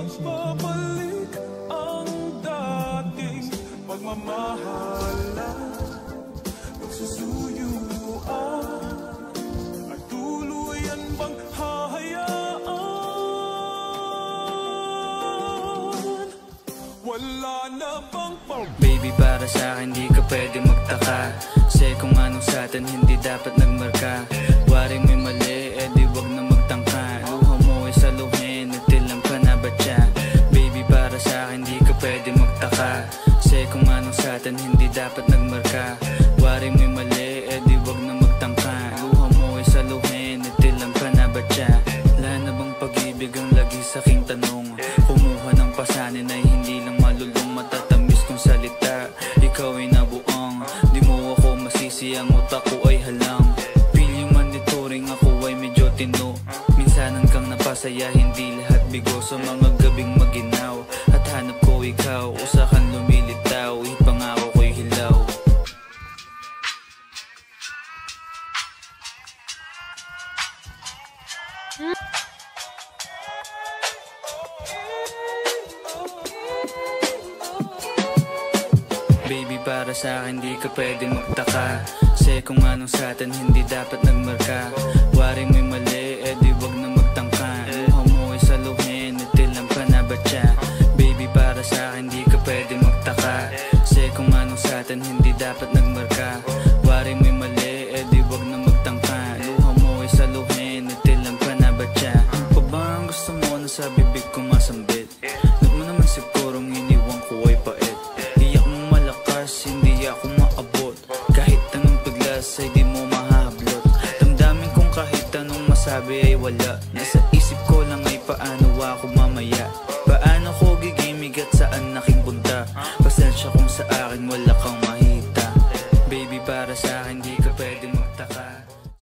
magbabalik ang dating pagmamahalan, pagsusuyuan, at tuluyan bang hahayaan? Wala na bang Baby, para sa'kin di ka pwede magtaka, kasi kung anong sa'tin hindi dapat nagmarka. Wari mo'y mali, di wag na magtangka. Luha mo ay saluhin, nagtilam ka na ba siya? Baby, para sa'kin di ka pwede magtaka, kasi kung anong sa'tin hindi dapat nagmarka. Wari mo'y mali, di wag na magtangka. Luha mo ay saluhin, nagtilam ka na ba siya? Wala na bang pag-ibig ang lagi sa'king tanong? Kumuha ng pasanin ay hindi lang malulong, matatamis kong salita. Ikaw ay nabuang, di mo ako masisi, ang utak ko ay halang. Feeling monitoring, ako ay medyo tino. Minsanan kang napasaya, hindi lahat bigo. Sa mga gabing maginaw, at hanap ko ikaw, usakan lumilitaw, ipangako ko'y hilaw. Baby, para sa'kin di ka pwede magtaka, kasi kung anong sa'tin hindi dapat nagmarka. Wari mo'y mali, di wag na magtangka. Luha mo ay saluhin, nagtilam ka na ba siya? Baby, para sa'kin di ka pwede magtaka, kasi kung anong sa'tin hindi dapat nagmarka. Wari mo'y mali, di wag na magtangka. Luha mo ay saluhin, nagtilam ka na ba siya? Ano pa ba ang gusto mo na sa bibig ko masambit? Huwag mo naman sigurong iniwan ko ay pait. Hindi ako maabot, kahit anong paglas ay di mo mahablot. Damdamin kong kahit anong masabi ay wala. Nasa isip ko lang ay paano ako mamaya, paano ko gigimig at saan aking punta. Pasensya kung sa akin wala kang mahita. Baby, para sa akin di